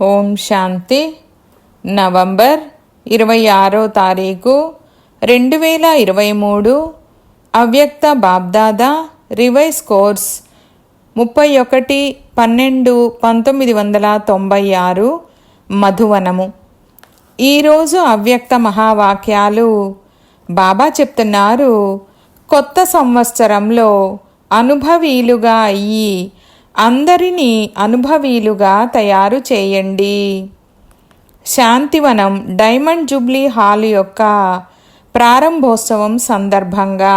ఓం శాంతి. November 26వ తారీఖు 2023. అవ్యక్త BapDada revise course 31/12/1996 మధువనము. ఈరోజు అవ్యక్త మహావాక్యాలు బాబా చెప్తున్నారు. కొత్త సంవత్సరంలో అనుభవీలుగా అయ్యి అందరినీ అనుభవీలుగా తయారు చేయండి. శాంతివనం డైమండ్ జూబ్లీ హాల్ యొక్క ప్రారంభోత్సవం సందర్భంగా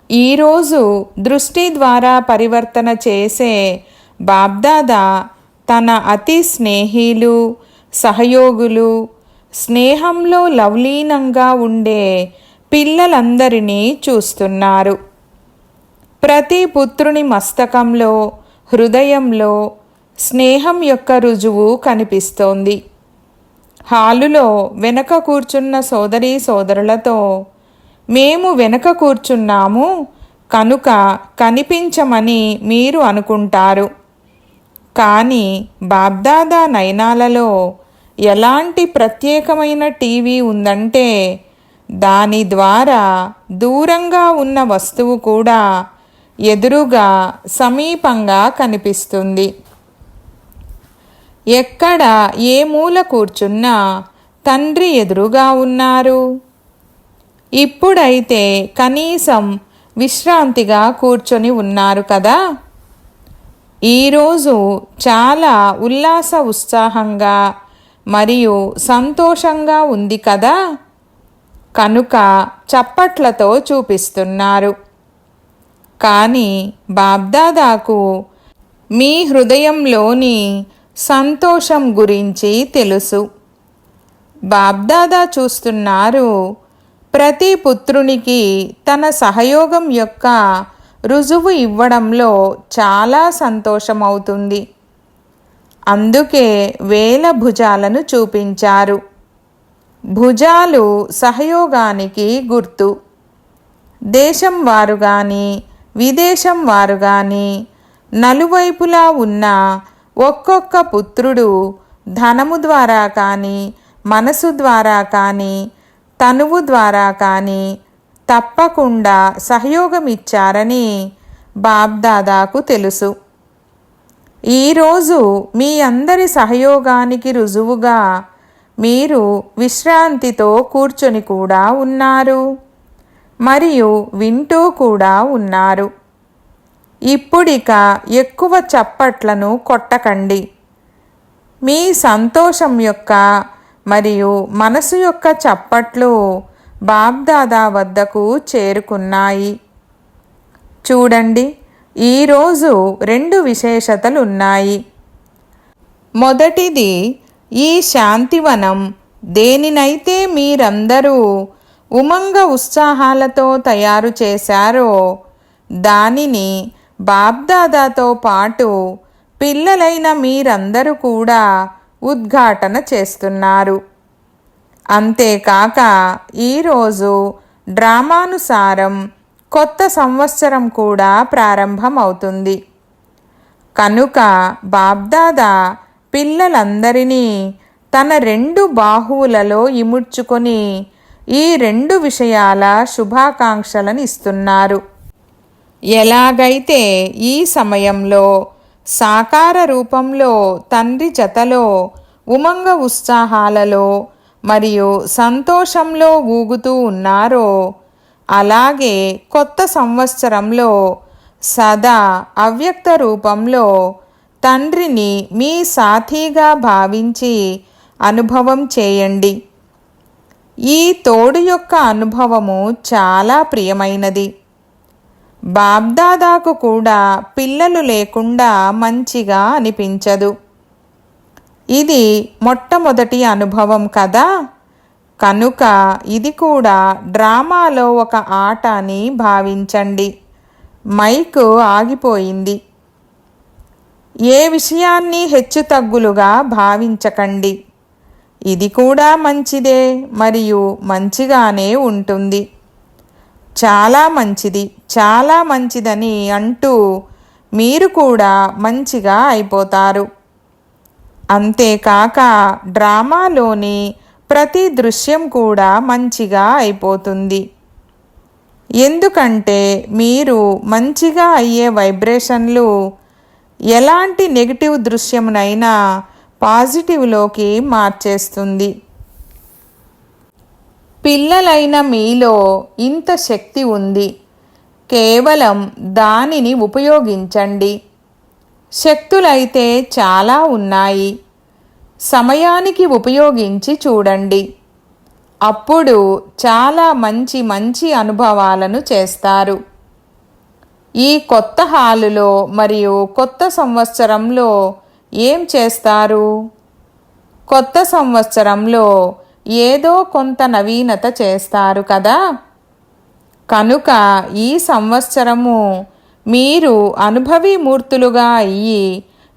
ఈరోజు దృష్టి ద్వారా పరివర్తన చేసే బాబ్దాదా తన అతి స్నేహిలు, సహయోగులు, స్నేహంలో లవలీనంగా ఉండే పిల్లలందరినీ చూస్తున్నారు. ప్రతి పుత్రుని మస్తకంలో, హృదయంలో స్నేహం యొక్క రుజువు కనిపిస్తోంది. హాలులో వెనక కూర్చున్న సోదరీ సోదరులతో మేము వెనక కూర్చున్నాము కనుక కనిపించమని మీరు అనుకుంటారు. కానీ బాబ్దాదా నయనాలలో ఎలాంటి ప్రత్యేకమైన టీవీ ఉందంటే దాని ద్వారా దూరంగా ఉన్న వస్తువు కూడా ఎదురుగా సమీపంగా కనిపిస్తుంది. ఎక్కడ ఏ మూల కూర్చున్నా తండ్రి ఎదురుగా ఉన్నారు. ఇప్పుడైతే కనీసం విశ్రాంతిగా కూర్చొని ఉన్నారు కదా. ఈరోజు చాలా ఉల్లాస ఉత్సాహంగా మరియు సంతోషంగా ఉంది కదా, కనుక చప్పట్లతో చూపిస్తున్నారు. కానీ బాబ్దాదాకు మీ హృదయంలోని సంతోషం గురించి తెలుసు. బాబ్దాదా చూస్తున్నారు. ప్రతి పుత్రునికి తన సహయోగం యొక్క రుజువు ఇవ్వడంలో చాలా సంతోషమవుతుంది. అందుకే వేల భుజాలను చూపించారు. భుజాలు సహయోగానికి గుర్తు. దేశం వారు కానీ విదేశం వారు కానీ నలువైపులా ఉన్న ఒక్కొక్క పుత్రుడు ధనము ద్వారా కానీ, మనసు ద్వారా కానీ, తనువు ద్వారా కానీ తప్పకుండా సహయోగం ఇచ్చారని బాబ్దాదాకు తెలుసు. ఈరోజు మీ అందరి సహయోగానికి రుజువుగా మీరు విశ్రాంతితో కూర్చొని కూడా ఉన్నారు మరియు వింటూ కూడా ఉన్నారు. ఇప్పుడిక ఎక్కువ చప్పట్లను కొట్టకండి. మీ సంతోషం యొక్క మరియు మనసు యొక్క చప్పట్లు బాబ్దాదా వద్దకు చేరుకున్నాయి. చూడండి, ఈరోజు 2 విశేషతలు ఉన్నాయి. మొదటిది, ఈ శాంతివనం దేనినైతే మీరందరూ ఉమంగ ఉత్సాహాలతో తయారు చేశారో దానిని బాబ్దాదాతో పాటు పిల్లలైన మీరందరూ కూడా ఉద్ఘాటన చేస్తున్నారు. అంతేకాక ఈరోజు డ్రామానుసారం కొత్త సంవత్సరం కూడా ప్రారంభమవుతుంది. కనుక బాబ్దాదా పిల్లలందరినీ తన 2 బాహువులలో ఇముడ్చుకొని ఈ 2 విషయాల శుభాకాంక్షలను ఇస్తున్నారు. ఎలాగైతే ఈ సమయంలో సాకార రూపంలో తండ్రి జతలో ఉమంగ ఉత్సాహాలలో మరియు సంతోషంలో ఊగుతూ ఉన్నారో అలాగే కొత్త సంవత్సరంలో సదా అవ్యక్త రూపంలో తండ్రిని మీ సాథీగా భావించి అనుభవం చేయండి. ఈ తోడు యొక్క అనుభవము చాలా ప్రియమైనది. బాబ్దాదాకు కూడా పిల్లలు లేకుండా మంచిగా అనిపించదు. ఇది మొట్టమొదటి అనుభవం కదా, కనుక ఇది కూడా డ్రామాలో ఒక ఆట అని భావించండి. మైకు ఆగిపోయింది. ఏ విషయాన్ని హెచ్చుతగ్గులుగా భావించకండి. ఇది కూడా మంచిదే మరియు మంచిగానే ఉంటుంది. చాలా మంచిది, చాలా మంచిదని అంటూ మీరు కూడా మంచిగా అయిపోతారు. అంతేకాక డ్రామాలోని ప్రతి దృశ్యం కూడా మంచిగా అయిపోతుంది. ఎందుకంటే మీరు మంచిగా అయ్యే వైబ్రేషన్లు ఎలాంటి నెగిటివ్ దృశ్యమునైనా పాజిటివ్లోకి మార్చేస్తుంది. పిల్లలైన మీలో ఇంత శక్తి ఉంది, కేవలం దానిని ఉపయోగించండి. శక్తులైతే చాలా ఉన్నాయి, సమయానికి ఉపయోగించి చూడండి. అప్పుడు చాలా మంచి మంచి అనుభవాలను చేస్తారు. ఈ కొత్త హాలులో మరియు కొత్త సంవత్సరంలో ఏం చేస్తారు? కొత్త సంవత్సరంలో ఏదో కొంత నవీనత చేస్తారు కదా. కనుక ఈ సంవత్సరము మీరు అనుభవీ మూర్తులుగా అయ్యి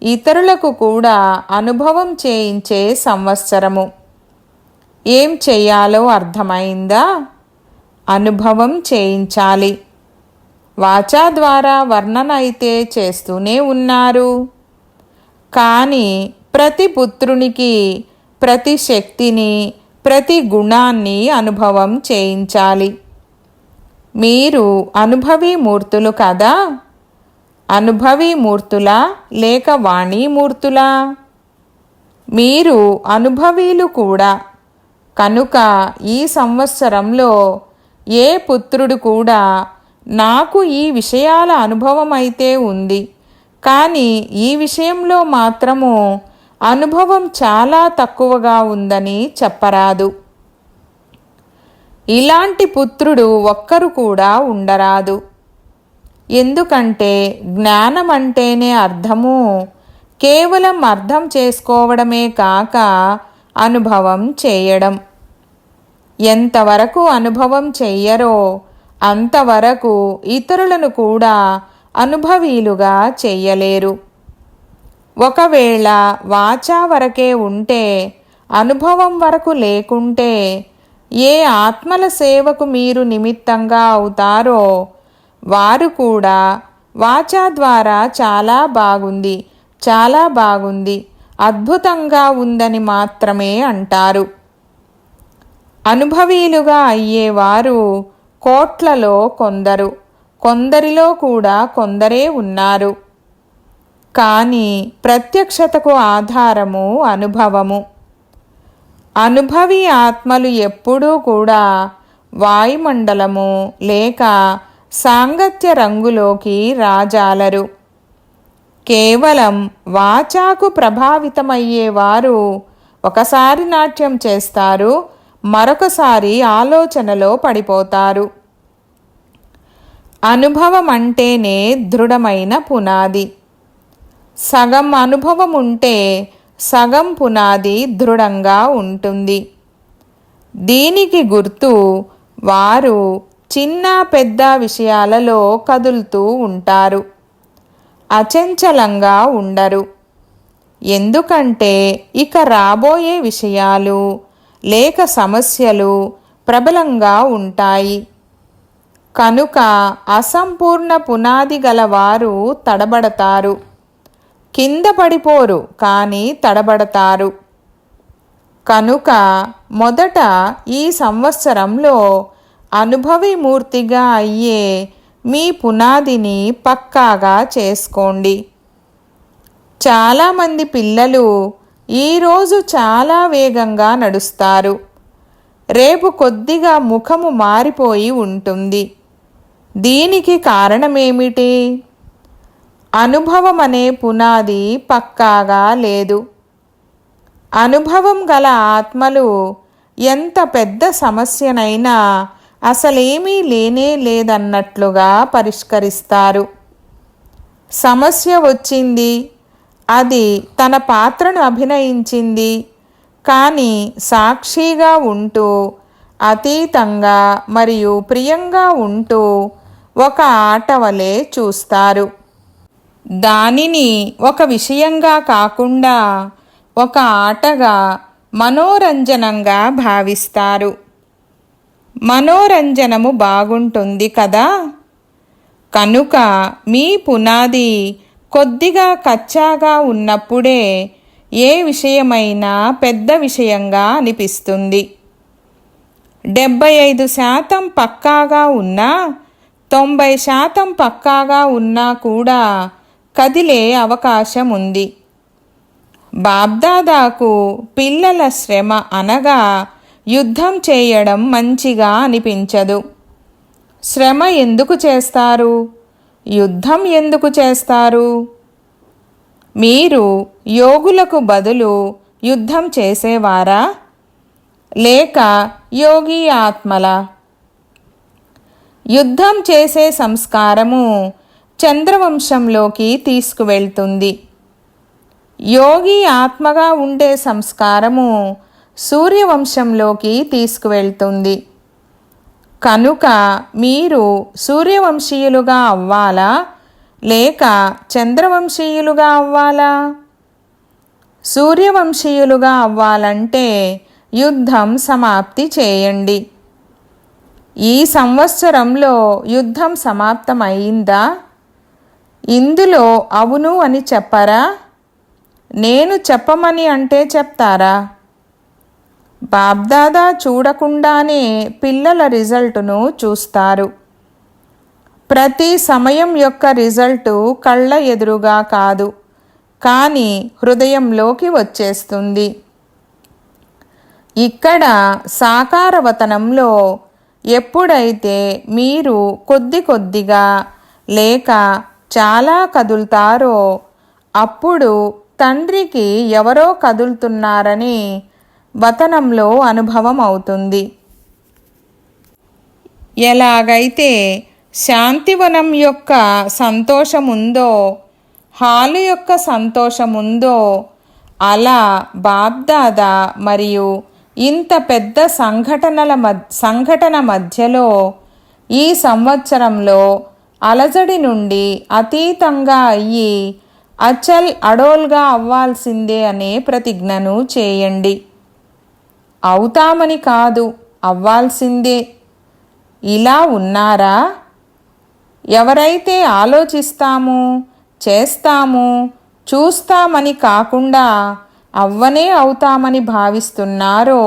ఇతరులకు కూడా అనుభవం చేయించే సంవత్సరము. ఏం చెయ్యాలో అర్థమైందా? అనుభవం చేయించాలి. వాచా ద్వారా వర్ణన అయితే చేస్తూనే ఉన్నారు, కానీ ప్రతి పుత్రునికి ప్రతి శక్తిని ప్రతి గుణాన్ని అనుభవం చేయించాలి. మీరు అనుభవీ మూర్తులు కదా. అనుభవీ మూర్తులా లేక వాణీమూర్తులా? మీరు అనుభవీలు కూడా. కనుక ఈ సంవత్సరంలో ఏ పుత్రుడు కూడా నాకు ఈ విషయాల అనుభవం అయితే ఉంది, కానీ ఈ విషయంలో మాత్రము అనుభవం చాలా తక్కువగా ఉందని చెప్పరాదు. ఇలాంటి పుత్రుడు ఒక్కరు కూడా ఉండరాదు. ఎందుకంటే జ్ఞానం అంటేనే అర్థము కేవలం అర్థం చేసుకోవడమే కాక అనుభవం చేయడం. ఎంతవరకు అనుభవం చెయ్యరో అంతవరకు ఇతరులను కూడా అనుభవీలుగా చెయ్యలేరు. ఒకవేళ వాచా వరకే ఉంటే, అనుభవం వరకు లేకుంటే, ఏ ఆత్మల సేవకు మీరు నిమిత్తంగా అవుతారో వారు కూడా వాచా ద్వారా చాలా బాగుంది, చాలా బాగుంది, అద్భుతంగా ఉందని మాత్రమే అంటారు. అనుభవీలుగా అయ్యేవారు కోట్లలో కొందరు, కొందరిలో కూడా కొందరే ఉన్నారు. కానీ ప్రత్యక్షతకు ఆధారము అనుభవము. అనుభవి ఆత్మలు ఎప్పుడూ కూడా వాయుమండలము లేక సాంగత్య రంగులోకి రాజాలరు. కేవలం వాచాకు ప్రభావితమయ్యేవారు ఒకసారి నాట్యం చేస్తారు, మరొకసారి ఆలోచనలో పడిపోతారు. అనుభవం అంటేనే దృఢమైన పునాది. సగం అనుభవం ఉంటే సగం పునాది దృఢంగా ఉంటుంది. దీనికి గుర్తు వారు చిన్న పెద్ద విషయాలలో కదులుతూ ఉంటారు, అచంచలంగా ఉండరు. ఎందుకంటే ఇక రాబోయే విషయాలు లేక సమస్యలు ప్రబలంగా ఉంటాయి. కనుక అసంపూర్ణ పునాది గలవారు తడబడతారు. కింద పడిపోరు, కానీ తడబడతారు. కనుక మొదట ఈ సంవత్సరంలో అనుభవి మూర్తిగా అయ్యే మీ పునాదిని పక్కాగా చేసుకోండి. చాలామంది పిల్లలు ఈరోజు చాలా వేగంగా నడుస్తారు, రేపు కొద్దిగా ముఖము మారిపోయి ఉంటుంది. దీనికి కారణమేమిటి? అనుభవం అనే పునాది పక్కాగా లేదు. అనుభవం గల ఆత్మలు ఎంత పెద్ద సమస్యనైనా అసలేమీ లేనే లేదన్నట్లుగా పరిష్కరిస్తారు. సమస్య వచ్చింది, అది తన పాత్రను అభినయించింది, కానీ సాక్షిగా ఉంటూ అతీతంగా మరియు ప్రియంగా ఉంటూ ఒక ఆట వలె చూస్తారు. దానిని ఒక విషయంగా కాకుండా ఒక ఆటగా మనోరంజనంగా భావిస్తారు. మనోరంజనము బాగుంటుంది కదా. కనుక మీ పునాది కొద్దిగా కచ్చాగా ఉన్నప్పుడే ఏ విషయమైనా పెద్ద విషయంగా అనిపిస్తుంది. 75% పక్కాగా ఉన్నా 90% పక్కాగా ఉన్నా కూడా కదిలే అవకాశం ఉంది. బాబ్దాదాకు పిల్లల శ్రమ అనగా యుద్ధం చేయడం మంచిగా అనిపించదు. శ్రమ ఎందుకు చేస్తారు? యుద్ధం ఎందుకు చేస్తారు? మీరు యోగులకు బదులు యుద్ధం చేసేవారా లేక యోగి ఆత్మల? యుద్ధం చేసే సంస్కారము చంద్రవంశంలోకి తీసుకువెళ్తుంది. యోగి ఆత్మగా ఉండే సంస్కారము సూర్యవంశంలోకి తీసుకువెళ్తుంది. కనుక మీరు సూర్యవంశీయులుగా అవ్వాలా లేక చంద్రవంశీయులుగా అవ్వాలా? సూర్యవంశీయులుగా అవ్వాలంటే యుద్ధం సమాప్తి చేయండి. ఈ సంవత్సరంలో యుద్ధం సమాప్తమైందా? ఇందులో అవును అని చెప్పరా? నేను చెప్పమని అంటే చెప్తారా? బాబ్దాదా చూడకుండానే పిల్లల రిజల్టును చూస్తారు. ప్రతి సమయం యొక్క రిజల్టు కళ్ళ ఎదురుగా కాదు, కానీ హృదయంలోకి వచ్చేస్తుంది. ఇక్కడ సాకారవతనంలో ఎప్పుడైతే మీరు కొద్ది కొద్దిగా లేక చాలా కదులుతారో అప్పుడు తండ్రికి ఎవరో కదులుతున్నారని వతనంలో అనుభవం అవుతుంది. ఎలాగైతే శాంతివనం యొక్క సంతోషముందో హాలు యొక్క సంతోషముందో అలా బాబ్దాదా మరియు ఇంత పెద్ద సంఘటన మధ్యలో ఈ సంవత్సరంలో అలజడి నుండి అతీతంగా అయ్యి అచల్ అడోల్గా అవ్వాల్సిందే అనే ప్రతిజ్ఞను చేయండి. అవుతామని కాదు, అవ్వాల్సిందే. ఇలా ఉన్నారా? ఎవరైతే ఆలోచిస్తాము, చేస్తాము, చూస్తామని కాకుండా అవ్వనే అవుతామని భావిస్తున్నారో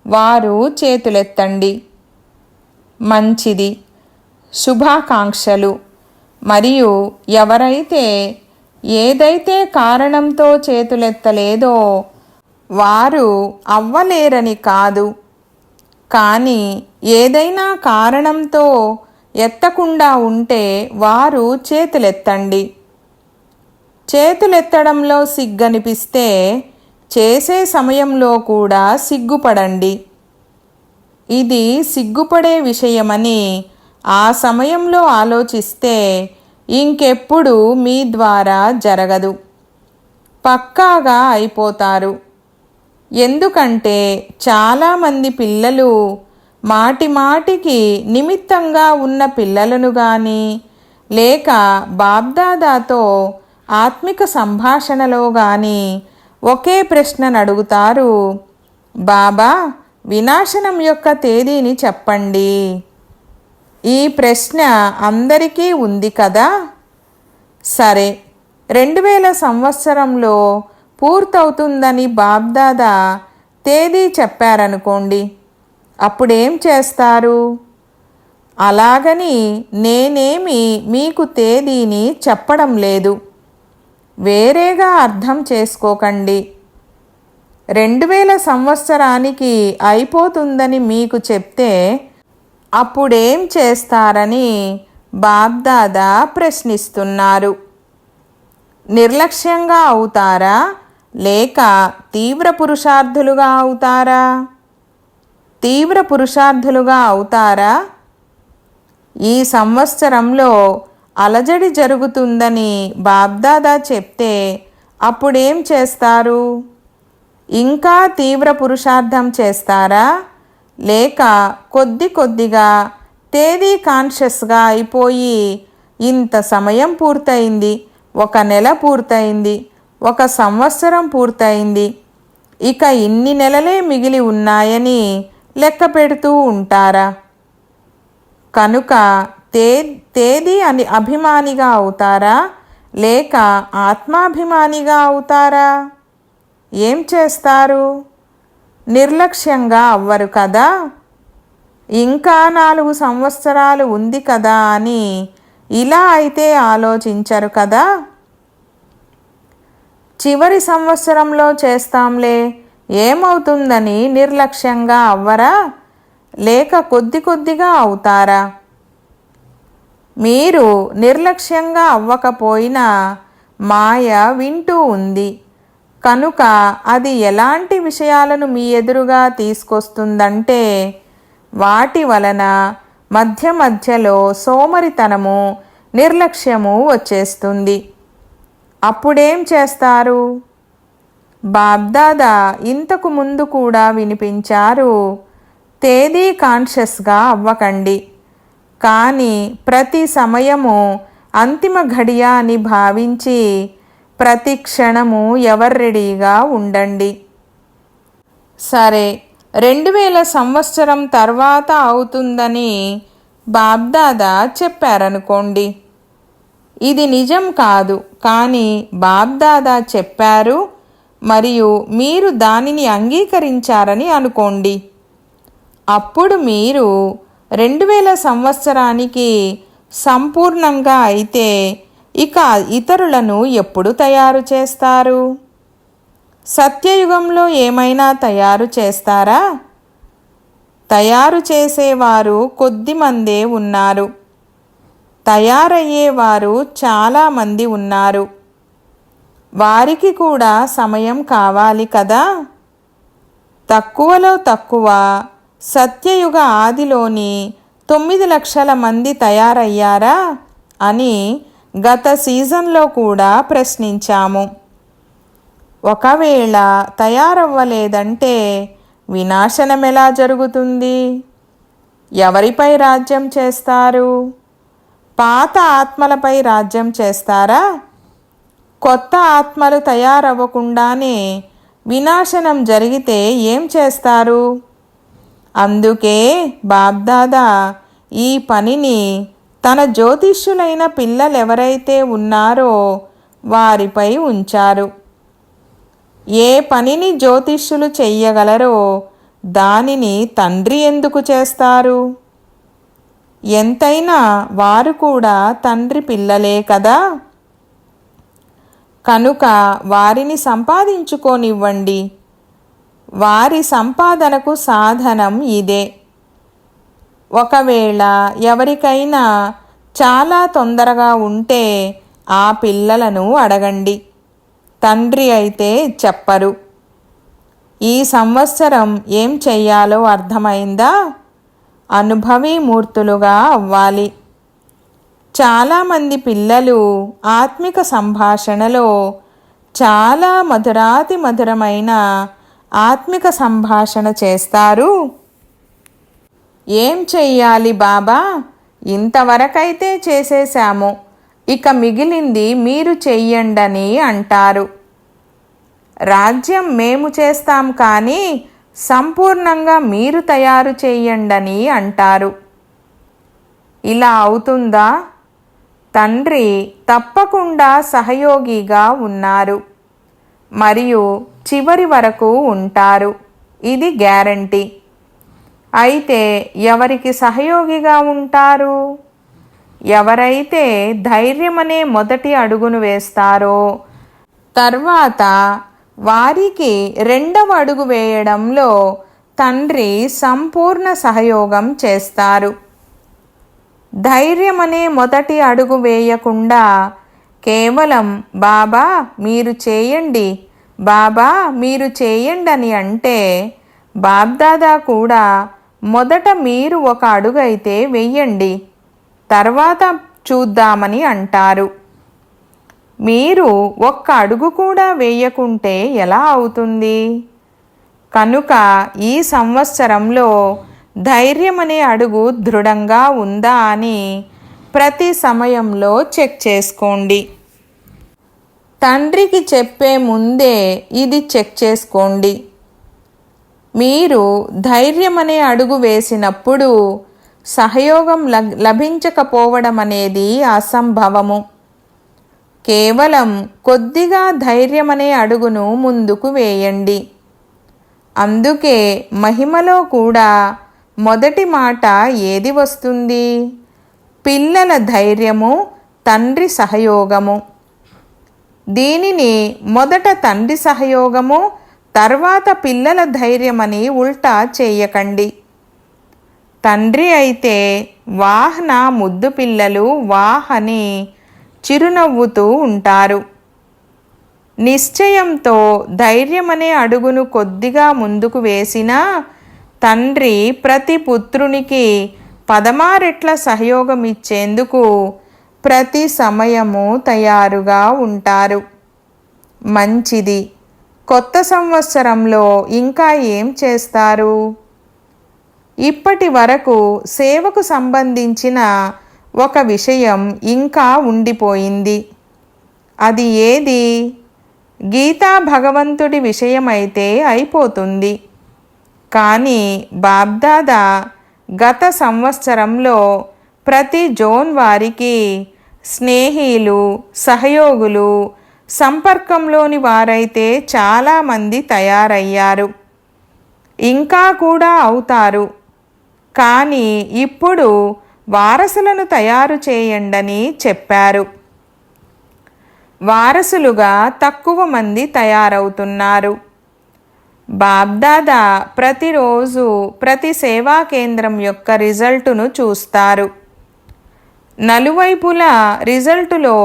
వారు చేతులెత్తండి. మంచిది, శుభాకాంక్షలు. మరియు ఎవరైతే ఏదైతే కారణంతో చేతులెత్తలేదో వారు అవ్వలేరని కాదు, కానీ ఏదైనా కారణంతో ఎత్తకుండా ఉంటే వారు చేతులెత్తండి. చేతులెత్తడంలో సిగ్గనిపిస్తే చేసే సమయంలో కూడా సిగ్గుపడండి. ఇది సిగ్గుపడే విషయమని ఆ సమయంలో ఆలోచిస్తే ఇంకెప్పుడు మీ ద్వారా జరగదు, పక్కాగా అయిపోతారు. ఎందుకంటే చాలామంది పిల్లలు మాటిమాటికి నిమిత్తంగా ఉన్న పిల్లలను కానీ లేక బాబ్దాదాతో ఆత్మిక సంభాషణలో కానీ ఒకే ప్రశ్నను అడుగుతారు, బాబా వినాశనం యొక్క తేదీని చెప్పండి. ఈ ప్రశ్న అందరికీ ఉంది కదా. సరే, 2000 సంవత్సరంలో పూర్తవుతుందని బాబ్దాదా తేదీ చెప్పారనుకోండి, అప్పుడేం చేస్తారు? అలాగని నేనేమి మీకు తేదీని చెప్పడం లేదు, వేరేగా అర్థం చేసుకోకండి. 2000 సంవత్సరానికి అయిపోతుందని మీకు చెప్తే అప్పుడేం చేస్తారని బాబ్దాదా ప్రశ్నిస్తున్నారు. నిర్లక్ష్యంగా అవుతారా లేక తీవ్ర పురుషార్థులుగా అవుతారా? తీవ్ర పురుషార్థులుగా అవుతారా? ఈ సంవత్సరంలో అలజడి జరుగుతుందని బాబ్దాదా చెప్తే అప్పుడేం చేస్తారు? ఇంకా తీవ్ర పురుషార్థం చేస్తారా లేక కొద్ది కొద్దిగా తేదీ కాన్షియస్గా అయిపోయి ఇంత సమయం పూర్తయింది, 1 నెల పూర్తయింది, 1 సంవత్సరం పూర్తయింది, ఇక ఇన్ని నెలలే మిగిలి ఉన్నాయని లెక్క పెడుతూ ఉంటారా? కనుక తేదీ అని అభిమానిగా అవుతారా లేక ఆత్మాభిమానిగా అవుతారా? ఏం చేస్తారు? నిర్లక్ష్యంగా అవ్వరు కదా. ఇంకా 4 సంవత్సరాలు ఉంది కదా అని ఇలా అయితే ఆలోచించరు కదా. చివరి సంవత్సరంలో చేస్తాంలే ఏమవుతుందని నిర్లక్ష్యంగా అవ్వరా, లేక కొద్ది కొద్దిగా అవుతారా? మీరు నిర్లక్ష్యంగా అవ్వకపోయినా మాయ వింటూ ఉంది కనుక అది ఎలాంటి విషయాలను మీ ఎదురుగా తీసుకొస్తుందంటే వాటి వలన మధ్య మధ్యలో సోమరితనము, నిర్లక్ష్యము వచ్చేస్తుంది. అప్పుడేం చేస్తారు? బాబ్దాదా ఇంతకు ముందు కూడా వినిపించారు, తేదీ కాన్షియస్గా అవ్వకండి, కానీ ప్రతి సమయము అంతిమ ఘడియ అని భావించి ప్రతి క్షణము ఎవర్ రెడీగా ఉండండి. సరే, 2000 సంవత్సరం తర్వాత అవుతుందని బాబ్దాదా చెప్పారనుకోండి. ఇది నిజం కాదు, కానీ బాబ్దాదా చెప్పారు మరియు మీరు దానిని అంగీకరించారని అనుకోండి. అప్పుడు మీరు 2000 సంవత్సరానికి సంపూర్ణంగా అయితే ఇక ఇతరులను ఎప్పుడు తయారు చేస్తారు? సత్యయుగంలో ఏమైనా తయారు చేస్తారా? తయారు చేసేవారు కొద్దిమందే ఉన్నారు, తయారయ్యేవారు చాలామంది ఉన్నారు. వారికి కూడా సమయం కావాలి కదా. తక్కువలో తక్కువ సత్యయుగ ఆదిలోని 9 లక్షల మంది తయారయ్యారా అని గత సీజన్లో కూడా ప్రశ్నించాము. ఒకవేళ తయారవ్వలేదంటే వినాశనం ఎలా జరుగుతుంది? ఎవరిపై రాజ్యం చేస్తారు? పాత ఆత్మలపై రాజ్యం చేస్తారా? కొత్త ఆత్మలు తయారవ్వకుండానే వినాశనం జరిగితే ఏం చేస్తారు? అందుకే బాబ్దాదా ఈ పనిని తన జ్యోతిష్యులైన పిల్లలెవరైతే ఉన్నారో వారిపై ఉంచారు. ఏ పనిని జ్యోతిష్యులు చెయ్యగలరో దానిని తండ్రి ఎందుకు చేస్తారు? ఎంతైనా వారు కూడా తండ్రి పిల్లలే కదా. కనుక వారిని సంపాదించుకోనివ్వండి. వారి సంపాదనకు సాధనం ఇదే. ఒకవేళ ఎవరికైనా చాలా తొందరగా ఉంటే ఆ పిల్లలను అడగండి, తండ్రి అయితే చెప్పరు. ఈ సంవత్సరం ఏం చెయ్యాలో అర్థమైందా? అనుభవీ మూర్తులుగా అవ్వాలి. చాలామంది పిల్లలు ఆత్మిక సంభాషణలో చాలా మధురాతి మధురమైన ఆత్మిక సంభాషణ చేస్తారు. ఏం చెయ్యాలి బాబా? ఇంతవరకైతే చేసేశాము, ఇక మిగిలింది మీరు చెయ్యండని అంటారు. రాజ్యం మేము చేస్తాం కానీ సంపూర్ణంగా మీరు తయారు చెయ్యండని అంటారు. ఇలా అవుతుందా? తండ్రి తప్పకుండా సహయోగిగా ఉన్నారు మరియు చివరి వరకు ఉంటారు, ఇది గ్యారంటీ. అయితే ఎవరికి సహయోగిగా ఉంటారు? ఎవరైతే ధైర్యమనే మొదటి అడుగును వేస్తారో తర్వాత వారికి 2వ అడుగు వేయడంలో తండ్రి సంపూర్ణ సహయోగం చేస్తారు. ధైర్యమనే మొదటి అడుగు వేయకుండా కేవలం బాబా మీరు చేయండి, బాబా మీరు చేయండి అని అంటే బాబ్దాదా కూడా మొదట మీరు ఒక అడుగైతే వెయ్యండి, తర్వాత చూద్దామని అంటారు. మీరు ఒక్క అడుగు కూడా వేయకుంటే ఎలా అవుతుంది? కనుక ఈ సంవత్సరంలో ధైర్యమనే అడుగు దృఢంగా ఉందా అని ప్రతి సమయంలో చెక్ చేసుకోండి. తండ్రికి చెప్పే ముందే ఇది చెక్ చేసుకోండి. మీరు ధైర్యమనే అడుగు వేసినప్పుడు సహయోగం లభించకపోవడం అనేది అసంభవము. కేవలం కొద్దిగా ధైర్యమనే అడుగును ముందుకు వేయండి. అందుకే మహిమలో కూడా మొదటి మాట ఏది వస్తుంది? పిల్లల ధైర్యము, తండ్రి సహయోగము. దీనిని మొదట తండ్రి సహయోగము, తర్వాత పిల్లల ధైర్యమని ఉల్టా చేయకండి. తండ్రి అయితే వాహ్ నా ముద్దు పిల్లలు వాహ్ అని చిరునవ్వుతూ ఉంటారు. నిశ్చయంతో ధైర్యమనే అడుగును కొద్దిగా ముందుకు వేసినా తండ్రి ప్రతి పుత్రునికి 16 రెట్ల సహయోగం ఇచ్చేందుకు ప్రతి సమయము తయారుగా ఉంటారు. మంచిది. కొత్త సంవత్సరంలో ఇంకా ఏం చేస్తారు? ఇప్పటి వరకు సేవకు సంబంధించిన ఒక విషయం ఇంకా ఉండిపోయింది. అది ఏది? గీతా భగవంతుడి విషయమైతే అయిపోతుంది. కానీ బాబ్దాదా గత సంవత్సరంలో ప్రతి జోన్ వారికి స్నేహితులు, సహయోగులు, సంపర్కంలోని వారైతే చాలామంది తయారయ్యారు. ఇంకా కూడా అవుతారు. కానీ ఇప్పుడు వారసులను తయారు చేయండని చెప్పారు. వారసులుగా తక్కువ మంది తయారవుతున్నారు. బాబ్దాదా ప్రతిరోజు ప్రతి సేవా కేంద్రం యొక్క రిజల్టును చూస్తారు. నలువైపులా రిజల్టులో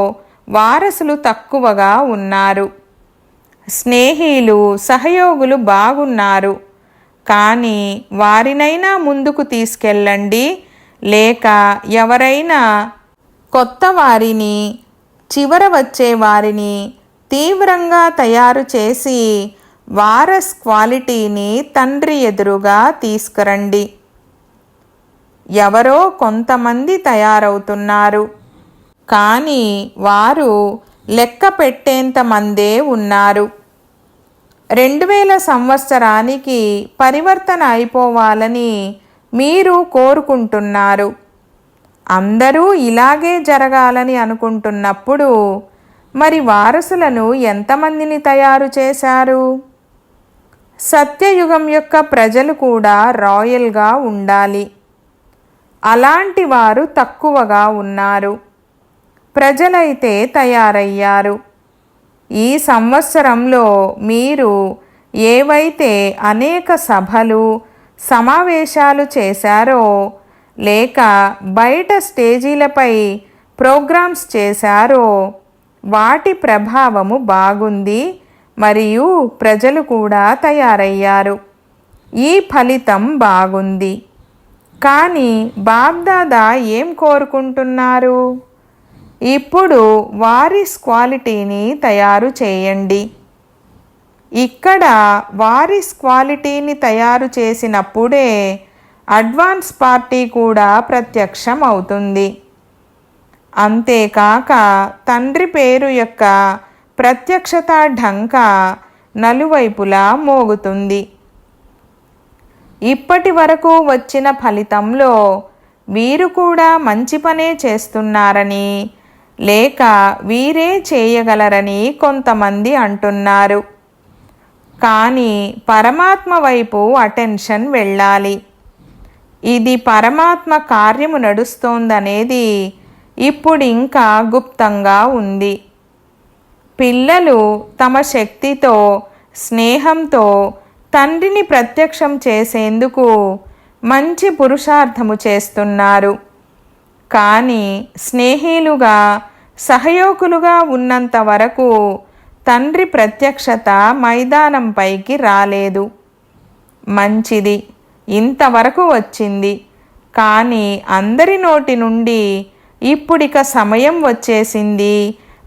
వారసులు తక్కువగా ఉన్నారు. స్నేహితులు, సహయోగులు బాగున్నారు. కానీ వారినైనా ముందుకు తీసుకెళ్ళండి. లేక ఎవరైనా కొత్త వారిని, చివర వచ్చే వారిని తీవ్రంగా తయారు చేసి వారస్ క్వాలిటీని తండ్రి ఎదురుగా తీసుకురండి. ఎవరో కొంతమంది తయారవుతున్నారు. కానీ వారు లెక్క పెట్టేంత మందే ఉన్నారు. 2000 సంవత్సరానికి పరివర్తన అయిపోవాలని మీరు కోరుకుంటున్నారు. అందరూ ఇలాగే జరగాలని అనుకుంటున్నప్పుడు మరి వారసులను ఎంతమందిని తయారు చేశారు? సత్యయుగం యొక్క ప్రజలు కూడా రాయల్గా ఉండాలి. అలాంటి వారు తక్కువగా ఉన్నారు. ప్రజలైతే తయారయ్యారు. ఈ సంవత్సరంలో మీరు ఏవైతే అనేక సభలు, సమావేశాలు చేశారో లేక బయట స్టేజీలపై ప్రోగ్రామ్స్ చేశారో వాటి ప్రభావము బాగుంది. మరియు ప్రజలు కూడా తయారయ్యారు. ఈ ఫలితం బాగుంది. కానీ బాబ్దాదా ఏం కోరుకుంటున్నారు? ఇప్పుడు వారిస్ క్వాలిటీని తయారు చేయండి. ఇక్కడ వారిస్ క్వాలిటీని తయారు చేసినప్పుడే అడ్వాన్స్ పార్టీ కూడా ప్రత్యక్షం అవుతుంది. అంతేకాక తండ్రి పేరు యొక్క ప్రత్యక్షత ఢంకా నలువైపులా మోగుతుంది. ఇప్పటి వరకు వచ్చిన ఫలితంలో వీరు కూడా మంచి పనే చేస్తున్నారని లేక వీరే చేయగలరని కొంతమంది అంటున్నారు. కానీ పరమాత్మ వైపు అటెన్షన్ వెళ్ళాలి. ఇది పరమాత్మ కార్యము నడుస్తోందనేది ఇప్పుడు ఇంకా గుప్తంగా ఉంది. పిల్లలు తమ శక్తితో, స్నేహంతో తండ్రిని ప్రత్యక్షం చేసేందుకు మంచి పురుషార్థము చేస్తున్నారు. కానీ స్నేహితులుగా, సహయోగులుగా ఉన్నంత వరకు తండ్రి ప్రత్యక్షత మైదానంపైకి రాలేదు. మంచిది, ఇంతవరకు వచ్చింది. కానీ అందరి నోటి నుండి ఇప్పుడిక సమయం వచ్చేసింది,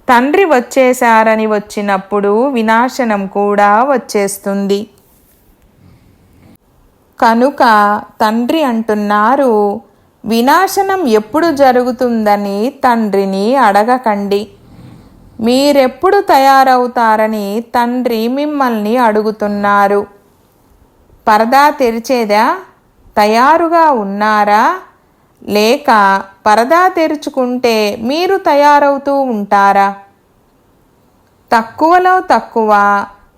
తండ్రి వచ్చేశారని వచ్చినప్పుడు వినాశనం కూడా వచ్చేస్తుంది. కనుక తండ్రి అంటున్నారు, వినాశనం ఎప్పుడు జరుగుతుందని తండ్రిని అడగకండి. మీరెప్పుడు తయారవుతారని తండ్రి మిమ్మల్ని అడుగుతున్నారు. పరదా తెరిచేదా? తయారుగా ఉన్నారా? లేక పరదా తెరుచుకుంటే మీరు తయారవుతూ ఉంటారా? తక్కువలో తక్కువ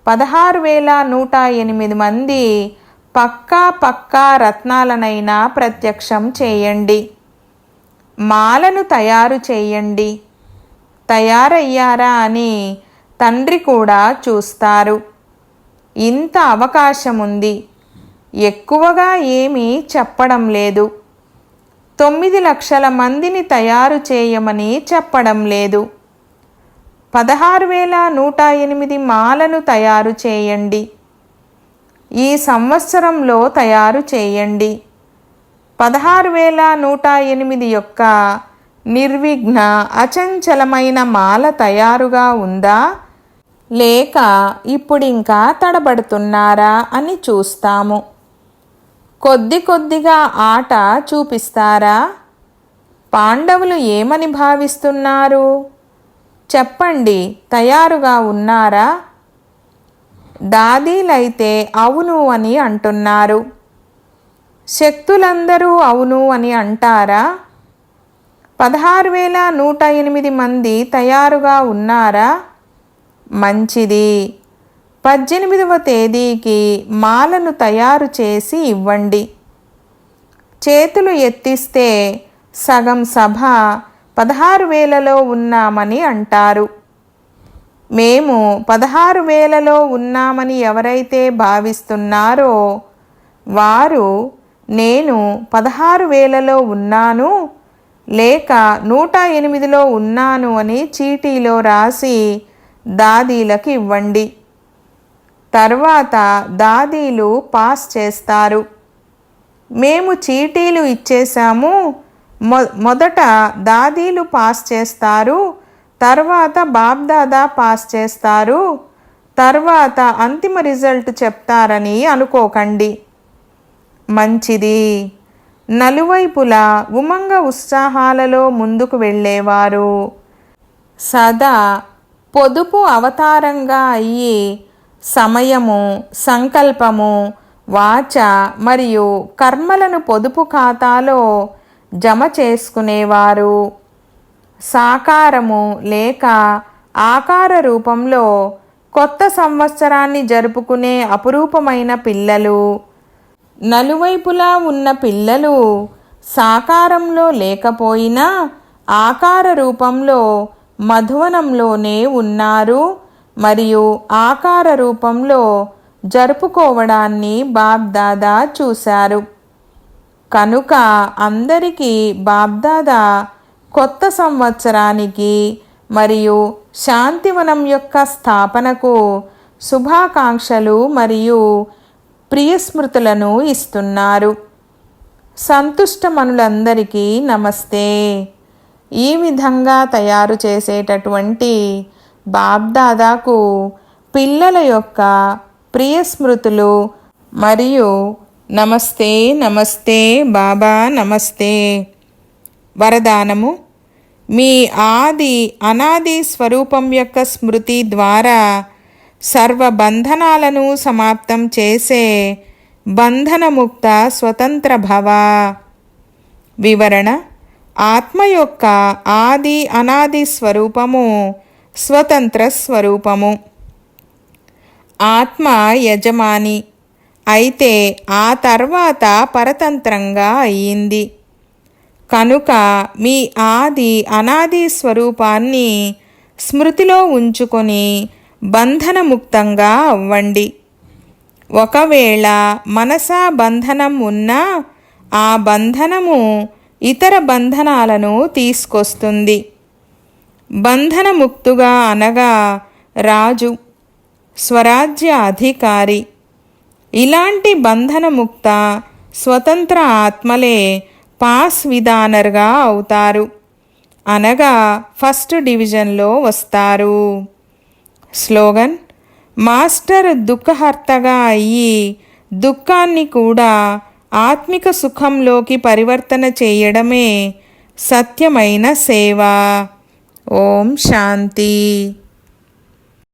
16,108 మంది పక్కా రత్నాలనైనా ప్రత్యక్షం చేయండి. మాలను తయారు చేయండి. తయారయ్యారా అని తండ్రి కూడా చూస్తారు. ఇంత అవకాశం ఉంది. ఎక్కువగా ఏమీ చెప్పడం లేదు. 9 లక్షల మందిని తయారు చేయమని చెప్పడం లేదు. 16,108 మాలను తయారు చేయండి. ఈ సంవత్సరంలో తయారు చేయండి. 16,108 యొక్క నిర్విఘ్న అచంచలమైన మాల తయారుగా ఉందా, లేక ఇప్పుడింకా తడబడుతున్నారా అని చూస్తాము. కొద్దిగా ఆట చూపిస్తారా? పాండవులు ఏమని భావిస్తున్నారు? చెప్పండి, తయారుగా ఉన్నారా? దాదీలైతే అవును అని అంటున్నారు. శక్తులందరూ అవును అని అంటారా? 16,108 మంది తయారుగా ఉన్నారా? మంచిది. 18వ తేదీకి మాలను తయారు చేసి ఇవ్వండి. చేతులు ఎత్తిస్తే సగం సభ 16,000లో ఉన్నామని అంటారు. మేము 16,000లో ఉన్నామని ఎవరైతే భావిస్తున్నారో వారు నేను 16,000లో ఉన్నాను లేక 108లో ఉన్నాను అని చీటీలో రాసి దాదీలకు ఇవ్వండి. తర్వాత దాదీలు పాస్ చేస్తారు. మేము చీటీలు ఇచ్చేశాము, మొదట దాదీలు పాస్ చేస్తారు, తర్వాత బాబ్దాదా పాస్ చేస్తారు, తర్వాత అంతిమ రిజల్ట్ చెప్తారని అనుకోకండి. మంచిది. నలువైపులా ఉమంగ ఉత్సాహాలలో ముందుకు వెళ్ళేవారు సదా పొదుపు అవతారంగా అయ్యి సమయము, సంకల్పము, వాచ మరియు కర్మలను పొదుపు ఖాతాలో జమ చేసుకునేవారు. సాకారము లేక ఆకార రూపంలో కొత్త సంవత్సరాన్ని జరుపుకునే అపురూపమైన పిల్లలు. నలువైపులా ఉన్న పిల్లలు సాకారంలో లేకపోయినా ఆకార రూపంలో మధువనంలోనే ఉన్నారు మరియు ఆకార రూపంలో జరుపుకోవడాన్ని బాబ్దాదా చూశారు. కనుక అందరికీ బాబ్దాదా కొత్త సంవత్సరానికి మరియు శాంతివనం యొక్క స్థాపనకు శుభాకాంక్షలు మరియు ప్రియస్మృతులను ఇస్తున్నారు. సంతుష్టమనులందరికీ నమస్తే. ఈ విధంగా తయారు చేసేటటువంటి బాబ్దాదాకు పిల్లల యొక్క ప్రియస్మృతులు మరియు నమస్తే నమస్తే బాబా నమస్తే. వరదానము: మీ ఆది అనాది స్వరూపం యొక్క స్మృతి ద్వారా సర్వ బంధనాలను సమాప్తం చేసే బంధనముక్త స్వతంత్ర భవ. వివరణ: ఆత్మ యొక్క ఆది అనాది స్వరూపము స్వతంత్ర స్వరూపము. ఆత్మ యజమాని అయితే ఆ తర్వాత పరతంత్రంగా అయ్యింది. కనుక మీ ఆది అనాది స్వరూపాన్ని స్మృతిలో ఉంచుకొని బంధనముక్తంగా అవ్వండి. ఒకవేళ మనసా బంధనం ఉన్నా ఆ బంధనము ఇతర బంధనాలను తీసుకొస్తుంది. బంధనముక్తుగా అనగా రాజు, స్వరాజ్య అధికారి. ఇలాంటి బంధనముక్త స్వతంత్ర ఆత్మలే పాస్ విధానర్గా అవుతారు, అనగా ఫస్ట్ డివిజన్లో వస్తారు. స్లోగన్: మాస్టర్ దుఃఖహర్తగా అయ్యి దుఃఖాన్ని కూడా ఆత్మిక సుఖంలోకి పరివర్తన చేయడమే సత్యమైన సేవ. ఓం శాంతి.